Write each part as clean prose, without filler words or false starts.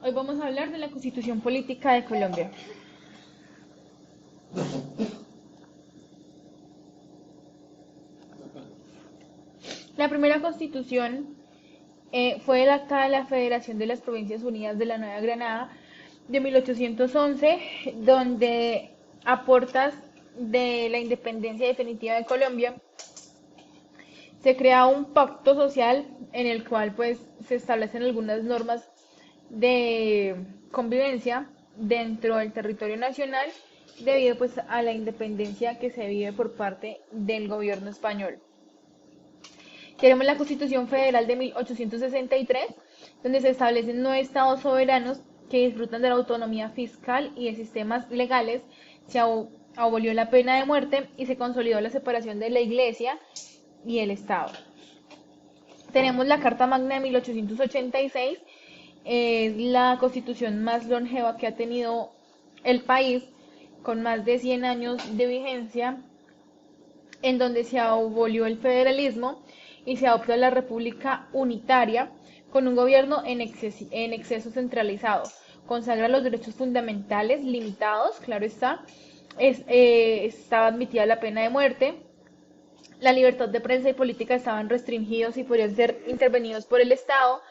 Hoy vamos a hablar de la Constitución Política de Colombia. La primera constitución fue el Acta de la Federación de las Provincias Unidas de la Nueva Granada de 1811, donde a portas de la independencia definitiva de Colombia se crea un pacto social en el cual pues se establecen algunas normas de convivencia dentro del territorio nacional debido pues a la independencia que se vive por parte del gobierno español. Tenemos la Constitución Federal de 1863, donde se establecen 9 estados soberanos que disfrutan de la autonomía fiscal y de sistemas legales. Se abolió la pena de muerte y se consolidó la separación de la Iglesia y el Estado. Tenemos la Carta Magna de 1886, es la constitución más longeva que ha tenido el país, con más de 100 años de vigencia, en donde se abolió el federalismo y se adoptó la república unitaria con un gobierno en exceso centralizado. Consagra los derechos fundamentales limitados, claro está. Estaba admitida la pena de muerte. La libertad de prensa y política estaban restringidos y podían ser intervenidos por el Estado.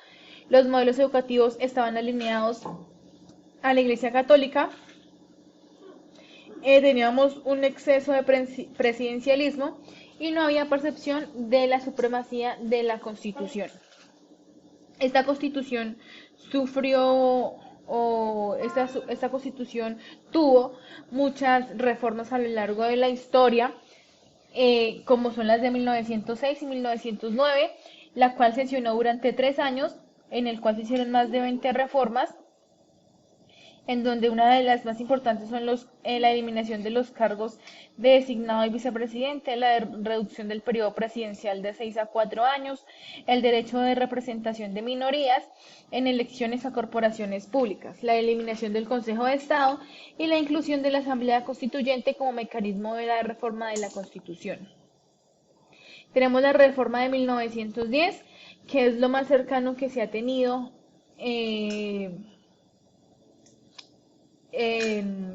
Los modelos educativos estaban alineados a la Iglesia Católica. Teníamos un exceso de presidencialismo y no había percepción de la supremacía de la Constitución. Esta Constitución sufrió esta Constitución tuvo muchas reformas a lo largo de la historia, como son las de 1906 y 1909, la cual sesionó durante 3 años, en el cual se hicieron más de 20 reformas, en donde una de las más importantes son la eliminación de los cargos de designado y vicepresidente, la reducción del periodo presidencial de 6 a 4 años, el derecho de representación de minorías en elecciones a corporaciones públicas, la eliminación del Consejo de Estado y la inclusión de la Asamblea Constituyente como mecanismo de la reforma de la Constitución. Tenemos la reforma de 1910, que es lo más cercano que se ha tenido en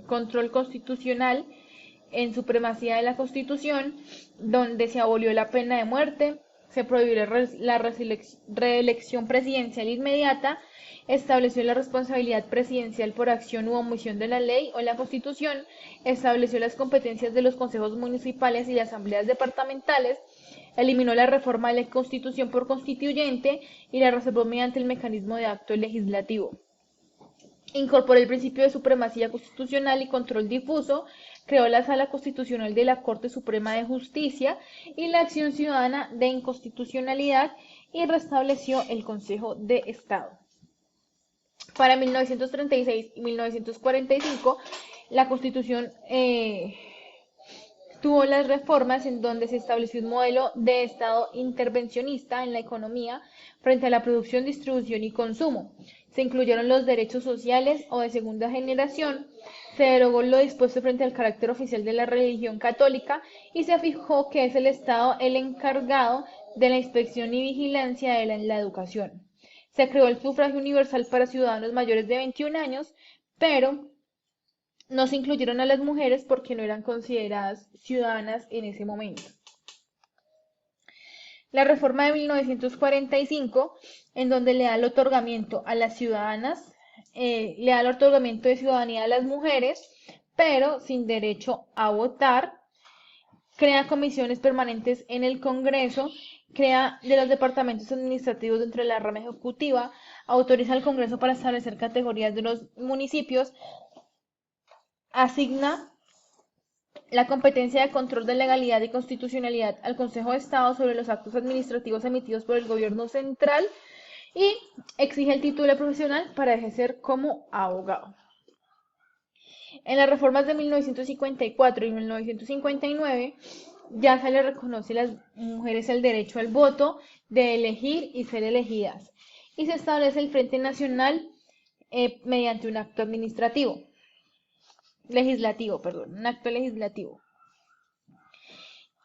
control constitucional, en supremacía de la Constitución, donde se abolió la pena de muerte, se prohibió la reelección presidencial inmediata, estableció la responsabilidad presidencial por acción u omisión de la ley o la Constitución, estableció las competencias de los consejos municipales y asambleas departamentales, eliminó la reforma de la Constitución por constituyente y la reservó mediante el mecanismo de acto legislativo. Incorporó el principio de supremacía constitucional y control difuso, creó la Sala Constitucional de la Corte Suprema de Justicia y la Acción Ciudadana de Inconstitucionalidad y restableció el Consejo de Estado. Para 1936 y 1945, la Constitución tuvo las reformas en donde se estableció un modelo de Estado intervencionista en la economía frente a la producción, distribución y consumo. Se incluyeron los derechos sociales o de segunda generación, se derogó lo dispuesto frente al carácter oficial de la religión católica y se fijó que es el Estado el encargado de la inspección y vigilancia de la educación. Se creó el sufragio universal para ciudadanos mayores de 21 años, pero no se incluyeron a las mujeres porque no eran consideradas ciudadanas en ese momento. La reforma de 1945, en donde le da el otorgamiento a las ciudadanas, le da el otorgamiento de ciudadanía a las mujeres, pero sin derecho a votar, crea comisiones permanentes en el Congreso, crea de los departamentos administrativos dentro de la rama ejecutiva, autoriza al Congreso para establecer categorías de los municipios, asigna la competencia de control de legalidad y constitucionalidad al Consejo de Estado sobre los actos administrativos emitidos por el gobierno central y exige el título profesional para ejercer como abogado. En las reformas de 1954 y 1959 ya se le reconoce a las mujeres el derecho al voto, de elegir y ser elegidas, y se establece el Frente Nacional mediante un acto legislativo.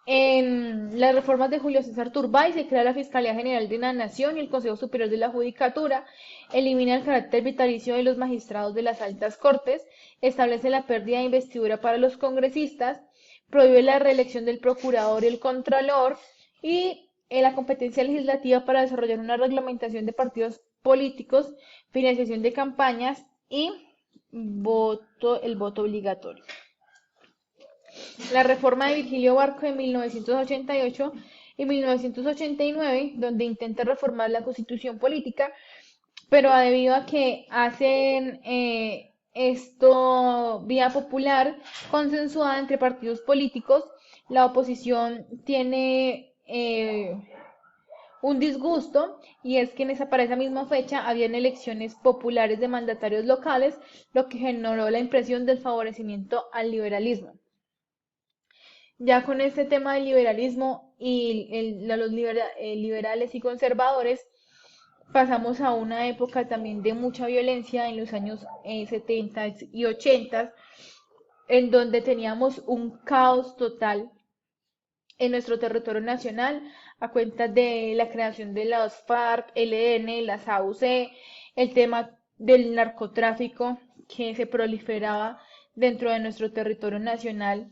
En las reformas de Julio César Turbay se crea la Fiscalía General de la Nación y el Consejo Superior de la Judicatura, elimina el carácter vitalicio de los magistrados de las altas cortes, establece la pérdida de investidura para los congresistas, prohíbe la reelección del procurador y el contralor y la competencia legislativa para desarrollar una reglamentación de partidos políticos, financiación de campañas y el voto obligatorio. La reforma de Virgilio Barco de 1988 y 1989, donde intenta reformar la constitución política, pero debido a que hacen esto vía popular, consensuada entre partidos políticos, la oposición tiene un disgusto y es que para esa misma fecha habían elecciones populares de mandatarios locales, lo que generó la impresión del favorecimiento al liberalismo. Ya con este tema del liberalismo y los liberales y conservadores, pasamos a una época también de mucha violencia en los años 70 y 80, en donde teníamos un caos total en nuestro territorio nacional a cuenta de la creación de las FARC, LN, las AUC, el tema del narcotráfico que se proliferaba dentro de nuestro territorio nacional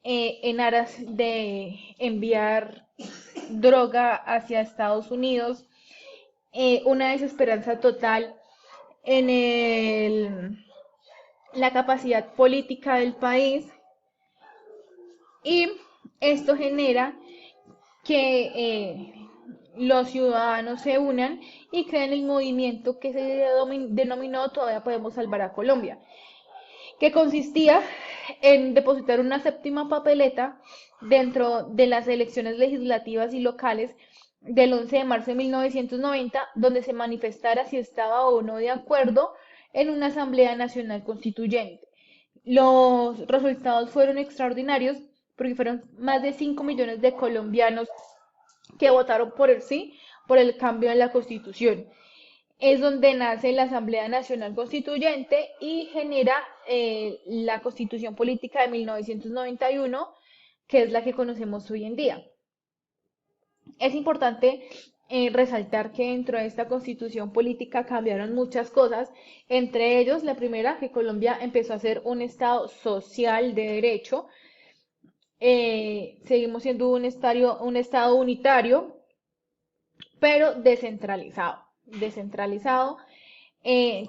en aras de enviar droga hacia Estados Unidos, una desesperanza total en la capacidad política del país y esto genera que los ciudadanos se unan y creen el movimiento que se denominó Todavía Podemos Salvar a Colombia, que consistía en depositar una séptima papeleta dentro de las elecciones legislativas y locales del 11 de marzo de 1990, donde se manifestara si estaba o no de acuerdo en una Asamblea Nacional Constituyente. Los resultados fueron extraordinarios porque fueron más de 5 millones de colombianos que votaron por el sí, por el cambio en la Constitución. Es donde nace la Asamblea Nacional Constituyente y genera la Constitución Política de 1991, que es la que conocemos hoy en día. Es importante resaltar que dentro de esta Constitución Política cambiaron muchas cosas, entre ellos la primera, que Colombia empezó a ser un Estado social de derecho. Seguimos siendo un estado unitario, pero descentralizado.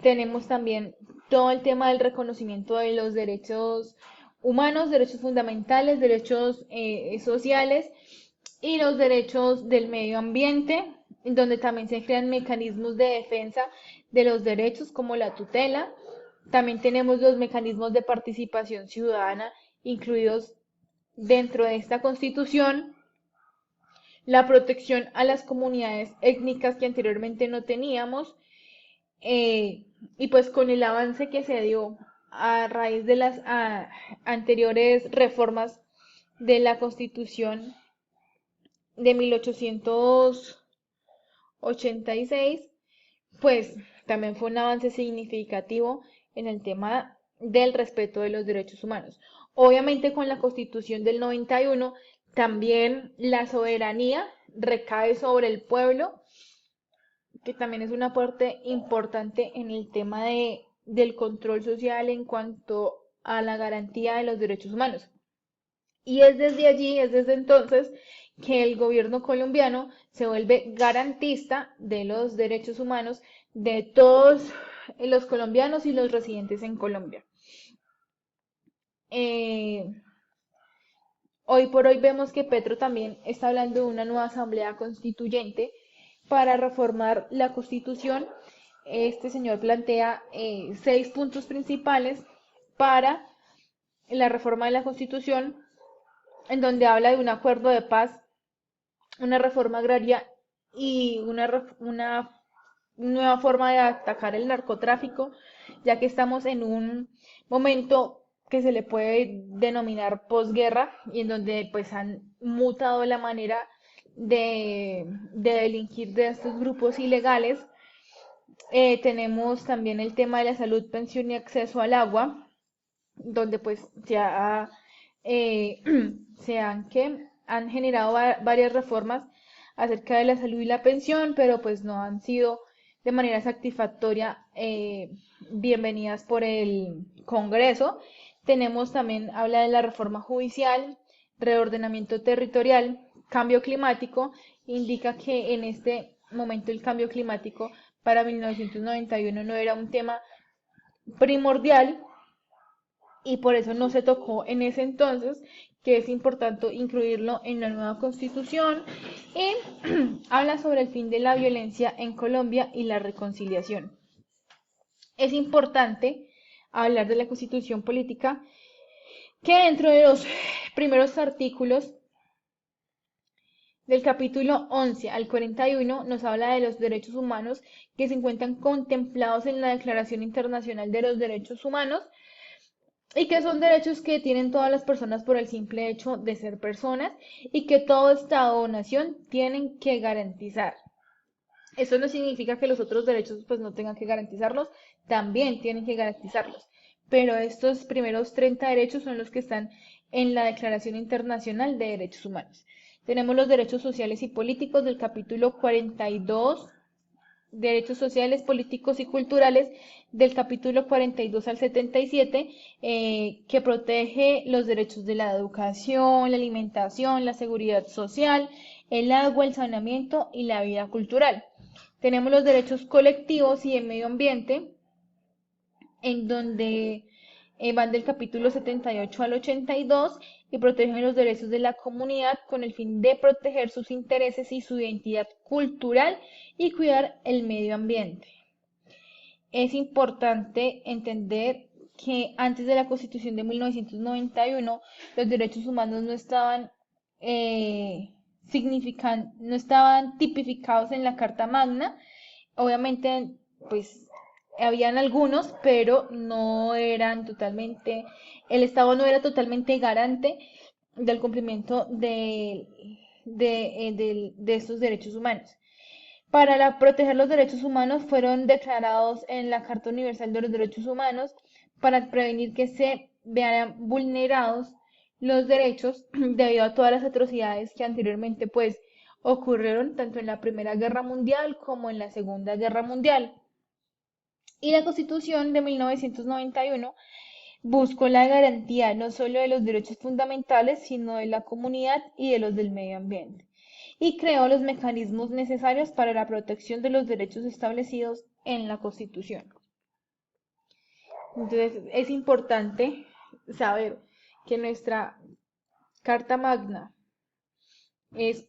Tenemos también todo el tema del reconocimiento de los derechos humanos, derechos fundamentales, derechos sociales y los derechos del medio ambiente, en donde también se crean mecanismos de defensa de los derechos como la tutela. También tenemos los mecanismos de participación ciudadana incluidos dentro de esta constitución, la protección a las comunidades étnicas que anteriormente no teníamos, y pues con el avance que se dio a raíz de las anteriores reformas de la Constitución de 1886, pues también fue un avance significativo en el tema del respeto de los derechos humanos. Obviamente con la Constitución del 91 también la soberanía recae sobre el pueblo, que también es una parte importante en el tema del control social en cuanto a la garantía de los derechos humanos. Y es desde allí, es desde entonces, que el gobierno colombiano se vuelve garantista de los derechos humanos de todos los colombianos y los residentes en Colombia. Hoy por hoy vemos que Petro también está hablando de una nueva asamblea constituyente para reformar la Constitución. Este señor plantea 6 puntos principales para la reforma de la Constitución, en donde habla de un acuerdo de paz, una reforma agraria y una nueva forma de atacar el narcotráfico, ya que estamos en un momento que se le puede denominar posguerra y en donde pues han mutado la manera de delinquir de estos grupos ilegales. Tenemos también el tema de la salud, pensión y acceso al agua, donde pues se han han generado varias reformas acerca de la salud y la pensión, pero pues no han sido de manera satisfactoria bienvenidas por el Congreso. Tenemos también, habla de la reforma judicial, reordenamiento territorial, cambio climático, indica que en este momento el cambio climático para 1991 no era un tema primordial y por eso no se tocó en ese entonces, que es importante incluirlo en la nueva constitución. Y habla sobre el fin de la violencia en Colombia y la reconciliación. Es importante hablar de la constitución política, que dentro de los primeros artículos del capítulo 11 al 41 nos habla de los derechos humanos que se encuentran contemplados en la Declaración Internacional de los Derechos Humanos y que son derechos que tienen todas las personas por el simple hecho de ser personas y que todo Estado o nación tienen que garantizar. Eso no significa que los otros derechos pues no tengan que garantizarlos, también tienen que garantizarlos. Pero estos primeros 30 derechos son los que están en la Declaración Internacional de Derechos Humanos. Tenemos los derechos sociales y políticos del capítulo 42, derechos sociales, políticos y culturales del capítulo 42 al 77, que protege los derechos de la educación, la alimentación, la seguridad social, el agua, el saneamiento y la vida cultural. Tenemos los derechos colectivos y de medio ambiente, en donde van del capítulo 78 al 82 y protegen los derechos de la comunidad con el fin de proteger sus intereses y su identidad cultural y cuidar el medio ambiente. Es importante entender que antes de la Constitución de 1991 los derechos humanos no estaban no estaban tipificados en la Carta Magna. Obviamente, pues habían algunos, pero no eran totalmente, el Estado no era totalmente garante del cumplimiento de estos derechos humanos. Para proteger los derechos humanos fueron declarados en la Carta Universal de los Derechos Humanos para prevenir que se vean vulnerados los derechos debido a todas las atrocidades que anteriormente pues ocurrieron tanto en la Primera Guerra Mundial como en la Segunda Guerra Mundial. Y la Constitución de 1991 buscó la garantía no solo de los derechos fundamentales, sino de la comunidad y de los del medio ambiente, y creó los mecanismos necesarios para la protección de los derechos establecidos en la Constitución. Entonces, es importante saber que nuestra Carta Magna es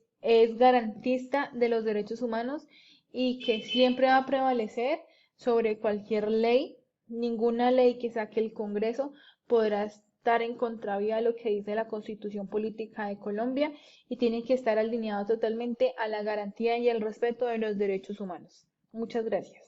garantista de los derechos humanos y que siempre va a prevalecer sobre cualquier ley. Ninguna ley que saque el Congreso podrá estar en contravía de lo que dice la Constitución Política de Colombia y tiene que estar alineado totalmente a la garantía y el respeto de los derechos humanos. Muchas gracias.